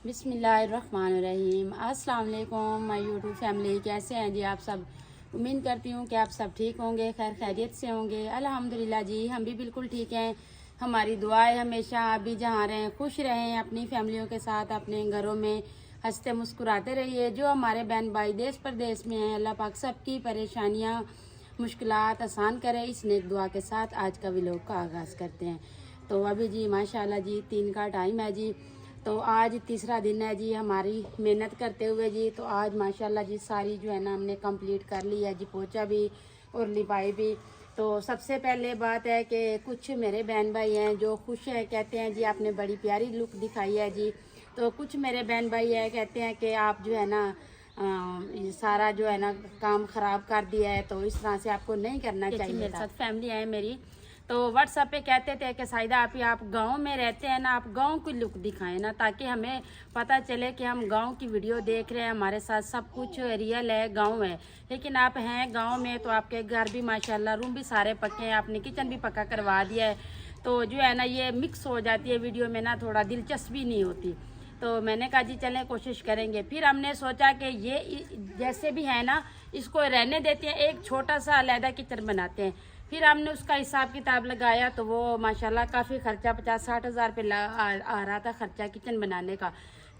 बिस्मिल्लाहिर्रहमानिर्रहीम। अस्सलाम वालेकुम माय यूट्यूब फैमिली, कैसे हैं जी आप सब। उम्मीद करती हूँ कि आप सब ठीक होंगे, खैर खैरियत से होंगे। अल्हम्दुलिल्लाह जी, हम भी बिल्कुल ठीक हैं। हमारी दुआ है हमेशा आप भी जहाँ रहें खुश रहें, अपनी फैमिलियों के साथ अपने घरों में हंसते मुस्कुराते रहिए। जो हमारे बहन भाई देश प्रदेश में हैं, अल्लाह पाक सबकी परेशानियाँ मुश्किलात आसान करे। इस नेक दुआ के साथ आज का व्लॉग का आगाज़ करते हैं। तो अभी जी माशाल्लाह जी 3 का टाइम है जी। तो आज तीसरा दिन है जी हमारी मेहनत करते हुए जी। तो आज माशाल्लाह जी सारी जो है ना हमने कंप्लीट कर ली है जी, पोछा भी और लिपाई भी। तो सबसे पहले बात है कि कुछ मेरे बहन भाई हैं जो खुश हैं, कहते हैं जी आपने बड़ी प्यारी लुक दिखाई है जी। तो कुछ मेरे बहन भाई हैं कहते हैं कि आप जो है ना ये सारा जो है ना काम ख़राब कर दिया है, तो इस तरह से आपको नहीं करना चाहिए। मेरे साथ फैमिली है मेरी, तो व्हाट्सएप पे कहते थे कि साइदा आप गांव में रहते हैं ना, आप गांव की लुक दिखाएं ना, ताकि हमें पता चले कि हम गांव की वीडियो देख रहे हैं, हमारे साथ सब कुछ रियल है, गांव है। लेकिन आप हैं गांव में तो आपके घर भी माशाल्लाह रूम भी सारे पक्के हैं, आपने किचन भी पक्का करवा दिया है। तो जो है ना ये मिक्स हो जाती है वीडियो में ना, थोड़ा दिलचस्पी नहीं होती। तो मैंने कहा जी चलें कोशिश करेंगे। फिर हमने सोचा कि ये जैसे भी है ना इसको रहने देते हैं, एक छोटा सा अलहदा किचन बनाते हैं। फिर हमने उसका हिसाब किताब लगाया तो वो माशाल्लाह काफ़ी खर्चा 50-60 हज़ार रुपये आ रहा था खर्चा किचन बनाने का।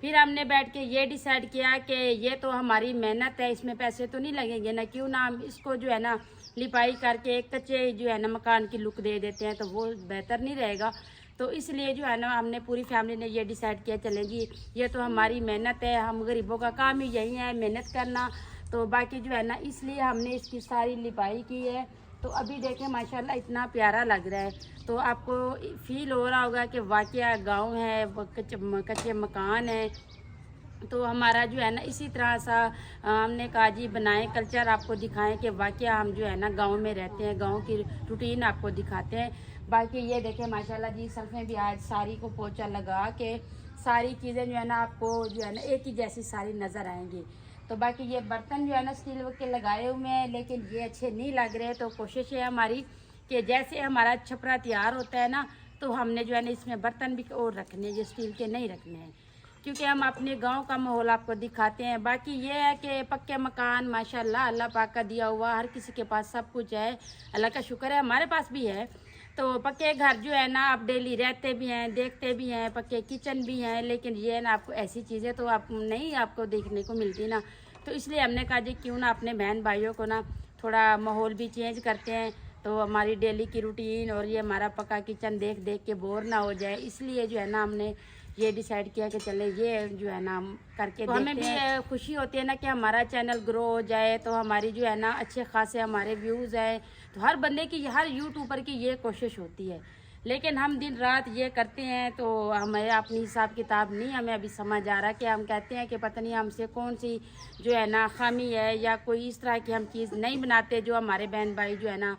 फिर हमने बैठ के ये डिसाइड किया कि ये तो हमारी मेहनत है, इसमें पैसे तो नहीं लगेंगे ना, क्यों ना हम इसको जो है ना लिपाई करके एक कच्चे जो है ना मकान की लुक दे देते हैं, तो वो बेहतर नहीं रहेगा। तो इसलिए जो है ना हमने पूरी फैमिली ने ये डिसाइड किया चलें जी ये तो हमारी मेहनत है, हम गरीबों का काम ही यही है मेहनत करना। तो बाकी जो है ना इसलिए हमने इसकी सारी लिपाई की है। तो अभी देखें माशाल्लाह इतना प्यारा लग रहा है। तो आपको फील हो रहा होगा कि वाकया गांव है, कच्चे मकान है। तो हमारा जो है ना इसी तरह सा हमने कहा जी बनाएं कल्चर, आपको दिखाएं कि वाकया हम जो है ना गांव में रहते हैं, गांव की रूटीन आपको दिखाते हैं। बाकी ये देखें माशाल्लाह जी सल्फें भी आज सारी को पोछा लगा के सारी चीज़ें जो है ना आपको जो है ना एक ही जैसी सारी नज़र आएंगी। तो बाकी ये बर्तन जो है ना स्टील के लगाए हुए हैं, लेकिन ये अच्छे नहीं लग रहे। तो कोशिश है हमारी कि जैसे हमारा छपरा तैयार होता है ना, तो हमने जो है ना इसमें बर्तन भी और रखने, ये स्टील के नहीं रखने हैं, क्योंकि हम अपने गांव का माहौल आपको दिखाते हैं। बाकी ये है कि पक्के मकान माशाल्लाह अल्लाह पाक का दिया हुआ, हर किसी के पास सब कुछ है, अल्लाह का शुक्र है हमारे पास भी है। तो पक्के घर जो है ना आप डेली रहते भी हैं, देखते भी हैं, पक्के किचन भी हैं, लेकिन ये है ना आपको ऐसी चीज़ें तो आप नहीं आपको देखने को मिलती ना। तो इसलिए हमने कहा जी क्यों ना अपने बहन भाइयों को ना थोड़ा माहौल भी चेंज करते हैं, तो हमारी डेली की रूटीन और ये हमारा पक्का किचन देख देख के बोर ना हो जाए। इसलिए जो है ना हमने ये डिसाइड किया कि चले ये जो है ना हम करके तो हमें भी खुशी होती है ना कि हमारा चैनल ग्रो हो जाए, तो हमारी जो है ना अच्छे खासे हमारे व्यूज़ आए। तो हर बंदे की, हर यूट्यूबर की ये कोशिश होती है, लेकिन हम दिन रात ये करते हैं तो हमें अपनी हिसाब किताब नहीं हमें अभी समझ आ रहा कि हम कहते हैं कि पता नहीं हमसे कौन सी जो है ना खामी है, या कोई इस तरह की हम चीज़ नहीं बनाते जो हमारे बहन भाई जो है ना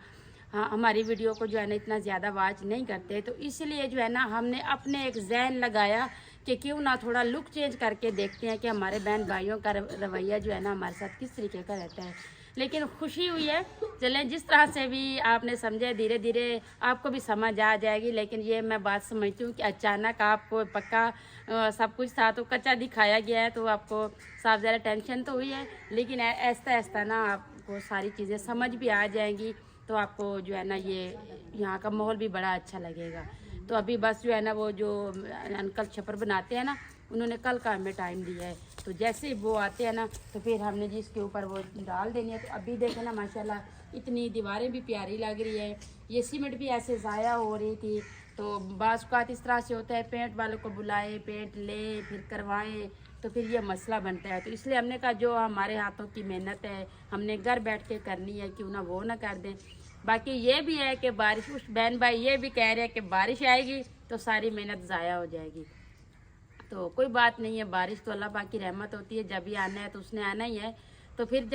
हाँ हमारी वीडियो को जो है ना इतना ज़्यादा वाच नहीं करते। तो इसलिए जो है ना हमने अपने एक जहन लगाया कि क्यों ना थोड़ा लुक चेंज करके देखते हैं कि हमारे बहन भाइयों का रवैया जो है ना हमारे साथ किस तरीके का रहता है। लेकिन खुशी हुई है, चलें जिस तरह से भी आपने समझे धीरे धीरे आपको भी समझ आ जाएगी। लेकिन ये मैं बात समझती हूँ कि अचानक आपको पक्का सब कुछ था तो कच्चा दिखाया गया है, तो आपको साफ ज़्यादा टेंशन तो हुई है, लेकिन ऐसा ऐसा ना आपको सारी चीज़ें समझ भी आ जाएंगी। तो आपको जो है ना ये यहाँ का माहौल भी बड़ा अच्छा लगेगा। तो अभी बस जो है ना वो जो अंकल छपर बनाते हैं ना, उन्होंने कल का हमें टाइम दिया है, तो जैसे ही वो आते हैं ना तो फिर हमने जी इसके ऊपर वो डाल देनी है। तो अभी देखें ना माशाल्लाह इतनी दीवारें भी प्यारी लग रही है। ये सीमेंट भी ऐसे ज़ाया हो रही थी। तो बाज़ औक़ात इस तरह से होता है, पेंट वालों को बुलाए, पेंट ले, फिर करवाएं, तो फिर ये मसला बनता है। तो इसलिए हमने कहा जो हमारे हाथों की मेहनत है हमने घर बैठ के करनी है, क्यों ना वो ना कर दें। बाकी ये भी है कि बारिश, उस बहन भाई ये भी कह रहे हैं कि बारिश आएगी तो सारी मेहनत ज़ाया हो जाएगी। तो कोई बात नहीं है, बारिश तो अल्लाह पाक की रहमत होती है, जब भी आना है तो उसने आना ही है। तो फिर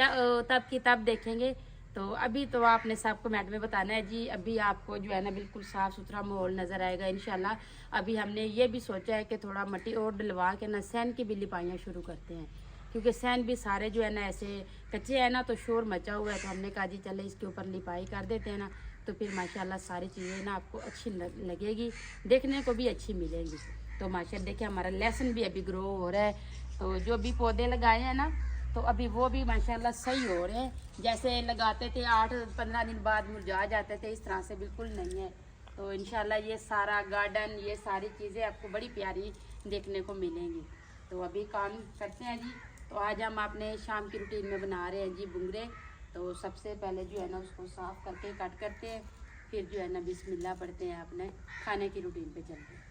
तब की तब देखेंगे। तो अभी तो आपने सबको मैट में बताना है जी। अभी आपको जो है ना बिल्कुल साफ़ सुथरा माहौल नज़र आएगा इंशाल्लाह। अभी हमने ये भी सोचा है कि थोड़ा मिट्टी और डलवा के ना सैन की भी लिपाइयाँ शुरू करते हैं, क्योंकि सैन भी सारे जो है ना ऐसे कच्चे हैं ना, तो शोर मचा हुआ है। तो हमने कहा जी चले इसके ऊपर लिपाई कर देते हैं ना, तो फिर माशाल्लाह सारी चीज़ें ना आपको अच्छी लगेगी, देखने को भी अच्छी मिलेंगी। तो माशाल्लाह देखिए हमारा लहसुन भी अभी ग्रो हो रहा है। तो जो भी पौधे लगाए हैं ना, तो अभी वो भी माशाल्लाह सही हो रहे हैं। जैसे लगाते थे 8-15 दिन बाद मुरझा जाते थे, इस तरह से बिल्कुल नहीं है। तो इंशाल्लाह ये सारा गार्डन, ये सारी चीज़ें आपको बड़ी प्यारी देखने को मिलेंगी। तो अभी काम करते हैं जी। तो आज हम अपने शाम की रूटीन में बना रहे हैं जी बुंगरे। तो सबसे पहले जो है ना उसको साफ़ करके कट करते हैं, फिर जो है ना बिस्मिल्लाह पढ़ते हैं, अपने खाने की रूटीन पे चलते हैं।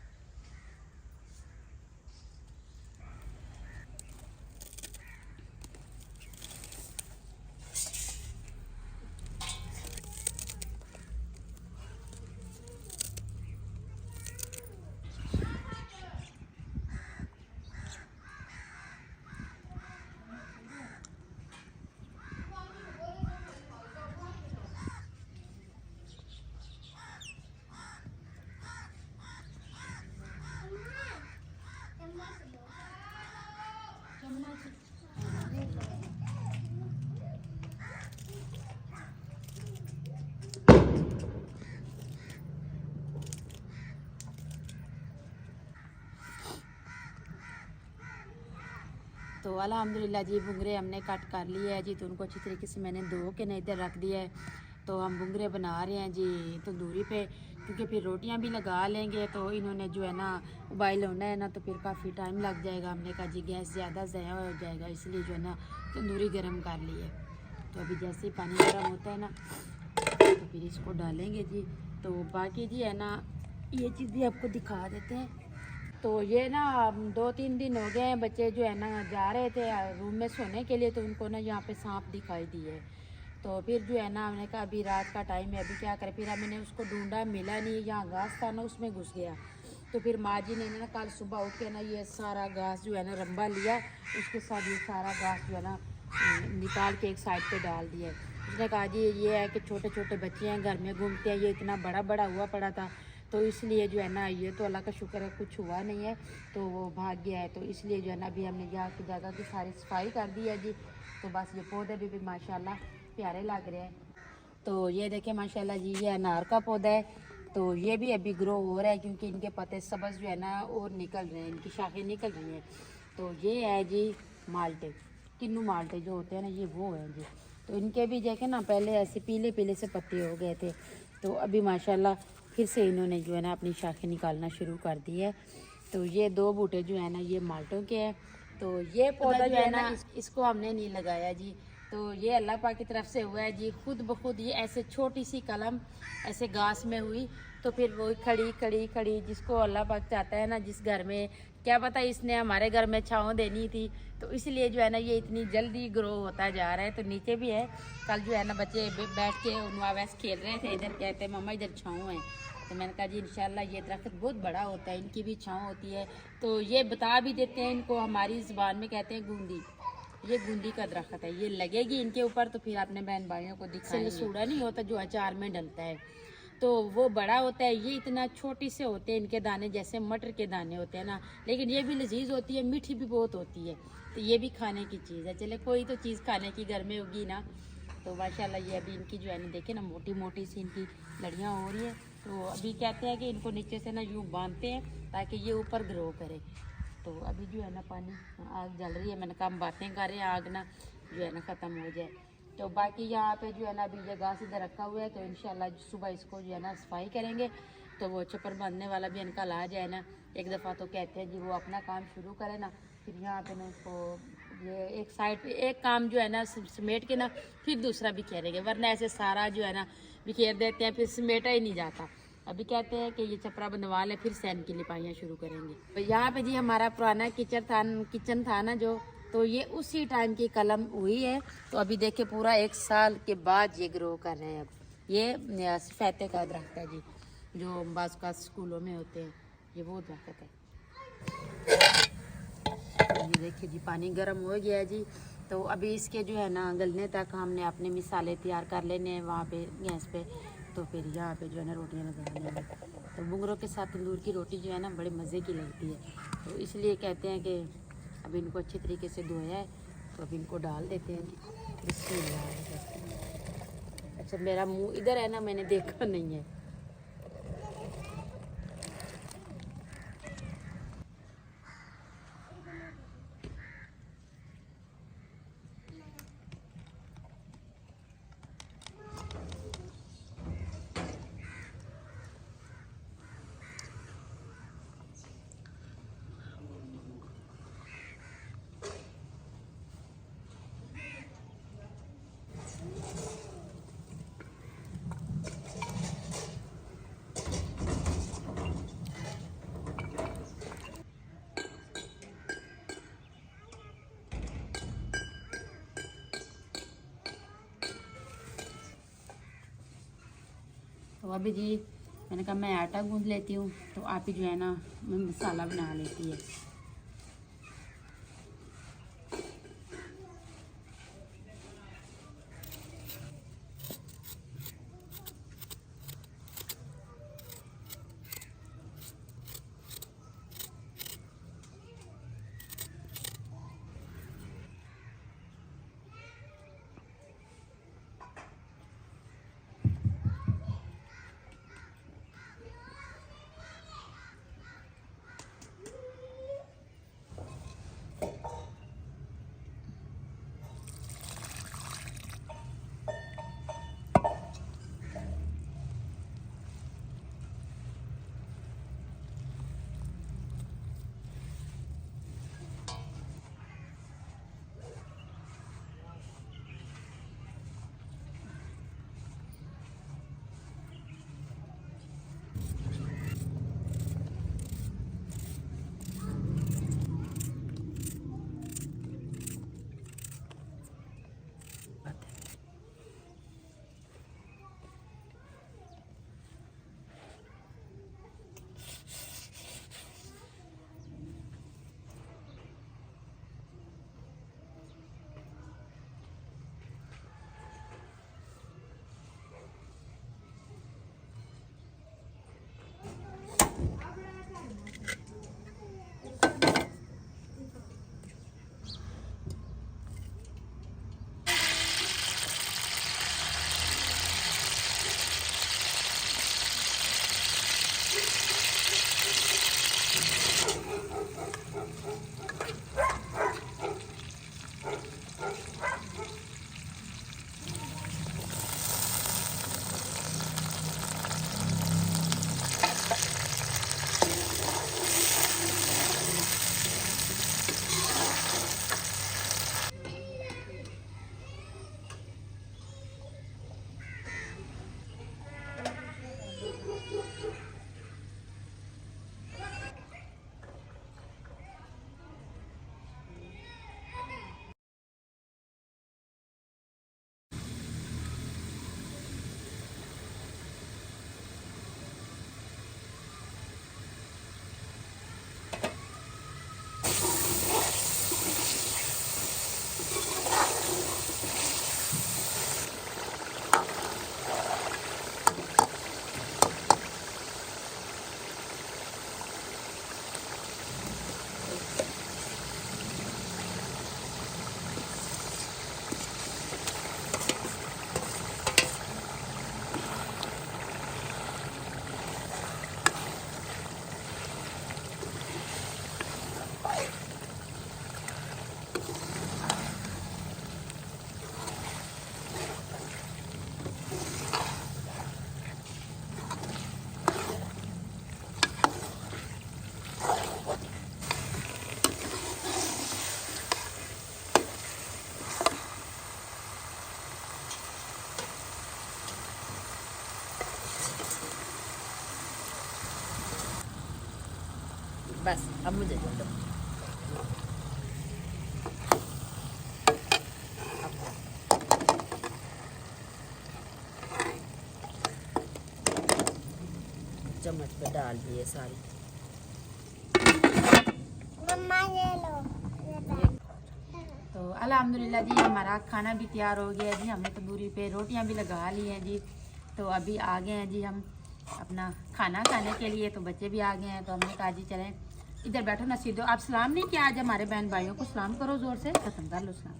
तो अल्हम्दुलिल्लाह जी बुंगरे हमने कट कर लिए है जी। तो उनको अच्छी तरीके से मैंने धो के ना इधर रख दिया है। तो हम बुंगरे बना रहे हैं जी तंदूरी पे, क्योंकि फिर रोटियां भी लगा लेंगे। तो इन्होंने जो है ना उबाइल होना है ना, तो फिर काफ़ी टाइम लग जाएगा। हमने कहा जी गैस ज़्यादा ज़ाया हो जाएगा, इसलिए जो है ना तंदूरी गर्म कर ली है। तो अभी जैसे ही पानी गर्म होता है ना, तो फिर इसको डालेंगे जी। तो बाकी जी है ना ये चीज़ भी आपको दिखा देते हैं। तो ये ना 2-3 दिन हो गए हैं, बच्चे जो है ना जा रहे थे रूम में सोने के लिए, तो उनको ना यहाँ पे सांप दिखाई दिए। तो फिर जो है ना हमने कहा अभी रात का टाइम है, अभी क्या करें। फिर मैंने उसको ढूंढा, मिला नहीं, यहाँ घास था ना उसमें घुस गया। तो फिर माँ जी ने ना कल सुबह उठ के ना ये सारा घास जो है ना रंबा लिया, उसके साथ ये सारा घास जो है ना निकाल के एक साइड पे डाल दिया। उसने कहा जी ये है कि छोटे छोटे बच्चे हैं, घर में घूमते हैं, ये इतना बड़ा बड़ा हुआ पड़ा था, तो इसलिए जो है ना ये तो अल्लाह का शुक्र है कुछ हुआ नहीं है, तो वो भाग गया है। तो इसलिए जो है ना अभी हमने यहाँ की जगह की सारी सफाई कर दी है जी। तो बस ये पौधे भी माशाल्लाह प्यारे लग रहे हैं। तो ये देखें माशाल्लाह जी ये अनार का पौधा है। तो ये भी अभी ग्रो हो रहा है, क्योंकि इनके पत्ते सब्ज़ जो है ना और निकल रहे हैं, इनकी शाखें निकल रही हैं। तो ये है जी माल्टे, किन्नू माल्टे जो होते हैं ना, ये वो है जी। तो इनके भी देखें ना पहले ऐसे पीले पीले से पत्ते हो गए थे, तो अभी माशाल्लाह फिर से इन्होंने जो है ना अपनी शाखें निकालना शुरू कर दी है। तो ये 2 बूटे जो है ना ये माल्टों के हैं। तो ये पौधा जो है ना इसको हमने नहीं लगाया जी। तो ये अल्लाह पाक की तरफ से हुआ है जी, खुद ब खुद ये ऐसे छोटी सी कलम ऐसे घास में हुई, तो फिर वो खड़ी खड़ी खड़ी, जिसको अल्लाह पाक चाहता है ना, जिस घर में क्या पता इसने हमारे घर में छाँव देनी थी, तो इसलिए जो है ना ये इतनी जल्दी ग्रो होता जा रहा है। तो नीचे भी है, कल जो है ना बच्चे बैठ के उनवावैस खेल रहे थे, इधर कहते हैं मम्मा इधर छाँव है। तो मैंने कहा जी इंशाल्लाह ये दरख्त बहुत बड़ा होता है, इनकी भी छाँव होती है। तो ये बता भी देते हैं इनको, हमारी ज़ुबान में कहते हैं गूंदी, ये गूंदी का दरख्त है, ये लगेगी इनके ऊपर तो फिर अपने बहन भाइयों को दिखाएंगे। सूड़ा नहीं होता जो अचार में डलता है, तो वो बड़ा होता है। ये इतना छोटी से होते हैं इनके दाने, जैसे मटर के दाने होते हैं ना, लेकिन ये भी लजीज होती है, मीठी भी बहुत होती है। तो ये भी खाने की चीज़ है। चले कोई तो चीज़ खाने की घर में होगी ना। तो माशाल्लाह ये अभी इनकी जो है ना देखे ना मोटी मोटी सी इनकी लड़ियाँ हो रही है। तो अभी कहते हैं कि इनको नीचे से ना यूँ बांधते हैं ताकि ये ऊपर ग्रो करे। तो अभी जो है ना पानी आग जल रही है, मैंने कहा हम बातें कर रहे हैं, आग ना जो है ना ख़त्म हो जाए। तो बाकी यहाँ पे जो है ना अभी ये घास इधर रखा हुआ है, तो इंशाल्लाह सुबह इसको जो है ना सफाई करेंगे। तो वो छप्पर बांधने वाला भी इनका ला जाए ना, एक दफ़ा तो कहते हैं जी वो अपना काम शुरू करे ना, फिर यहाँ पे ना उसको ये एक साइड पे एक काम जो है ना समेट के ना फिर दूसरा भी बिखेरेंगे, वरना ऐसे सारा जो है ना बिखेर देते हैं, फिर समेटा ही नहीं जाता। अभी कहते हैं कि ये छपरा बनवा ले, फिर सैन की लिपाइयाँ शुरू करेंगे। तो यहाँ पे जी हमारा पुराना किचन था ना जो, तो ये उसी टाइम की कलम हुई है। तो अभी देखिए पूरा 1 साल के बाद ये ग्रो कर रहे हैं। अब ये सफेदे का दरख्त है जी, जो बाज़ का स्कूलों में होते हैं, ये वो दरख्त है। ये देखिए जी पानी गर्म हो गया है जी। तो अभी इसके जो है ना गलने तक हमने अपने मिसाले तैयार कर लेने हैं वहाँ पे गैस पे। तो फिर यहाँ पे जो है ना रोटियाँ लगा लेंगे। तो बुंगरों के साथ तंदूर की रोटी जो है ना बड़े मज़े की लगती है। तो इसलिए कहते हैं कि अभी इनको अच्छी तरीके से धोया है, तो अभी इनको डाल देते हैं जी। अच्छा मेरा मुँह इधर है ना, मैंने देखा नहीं है। तो अभी जी मैंने कहा मैं आटा गूंद लेती हूँ, तो आप ही जो है ना मसाला बना लेती है। बस अब मुझे दे दो। चम्मच पे डाल दिए सारी। मम्मा ये लो। तो अल्हम्दुलिल्लाह जी हमारा खाना भी तैयार हो गया है जी। हमने तंदूरी पे रोटियां भी लगा ली हैं जी। तो अभी आ गए हैं जी हम अपना खाना खाने के लिए। तो बच्चे भी आ गए हैं, तो हमने कहा जी चलें इधर बैठो ना सीधो। आप सलाम नहीं किया आज हमारे बहन भाइयों को? सलाम करो ज़ोर से, ख़त्म कर लो सलाम।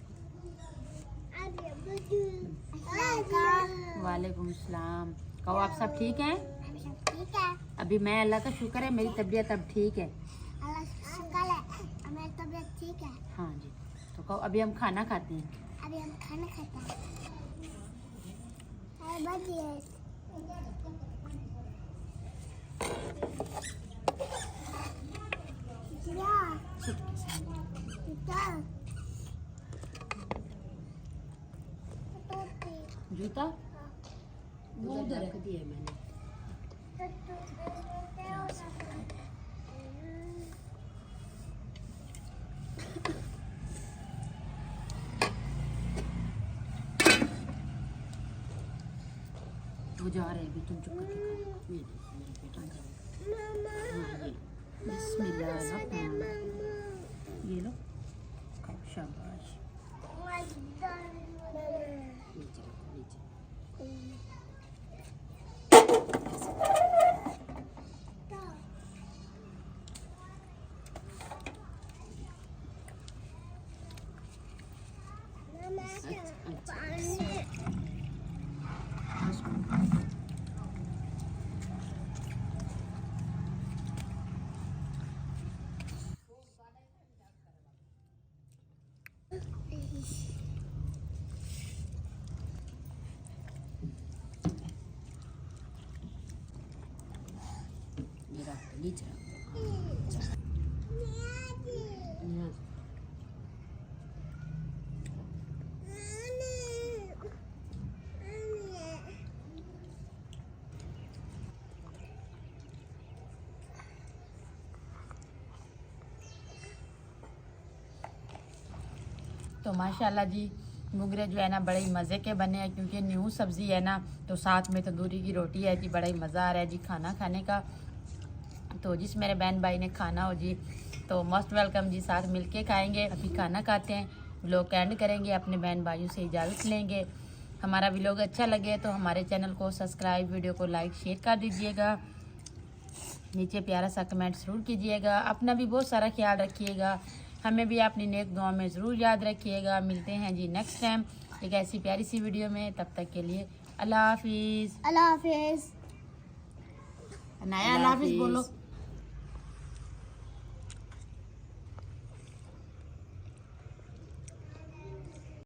वालेकुम सलाम। कहो आप सब ठीक हैं? ठीक है। अभी मैं अल्लाह का शुक्र है मेरी तबीयत अब ठीक है। अल्लाह शुक्र है मेरी तबीयत ठीक है। हाँ जी। तो कहो अभी हम खाना खाते हैं। अभी हम खाना खाते हैं। बढ़िया। जूता वो उधर रख दिया मैंने। वो जा रहे हैं अभी, तुम चुप करके खाओ। ये देखो मेरे बेटा जा रहे हैं। हाँ, ये बिस्मिल्लाह, ये लो खाओ, शाबाश। नीचे रखो, नीचे। नीचे तो माशाल्लाह जी मुगरे जो है ना बड़े ही मज़े के बने हैं, क्योंकि न्यू सब्ज़ी है ना, तो साथ में तंदूरी की रोटी है जी। बड़ा ही मज़ा आ रहा है जी खाना खाने का। तो जिस मेरे बहन भाई ने खाना हो जी तो मोस्ट वेलकम जी, साथ मिलके खाएंगे। अभी खाना खाते हैं, व्लॉग एंड करेंगे, अपने बहन भाइयों से इजाज़त लेंगे। हमारा व्लॉग अच्छा लगे तो हमारे चैनल को सब्सक्राइब, वीडियो को लाइक शेयर कर दीजिएगा। नीचे प्यारा सा कमेंट ज़रूर कीजिएगा। अपना भी बहुत सारा ख्याल रखिएगा, हमें भी अपनी नेक दुआ में ज़रूर याद रखिएगा। मिलते हैं जी नेक्स्ट टाइम एक ऐसी प्यारी सी वीडियो में। तब तक के लिए अल्लाह हाफिज़। अल्लाह हाफिज़। नया अल्लाह हाफिज़ बोलो।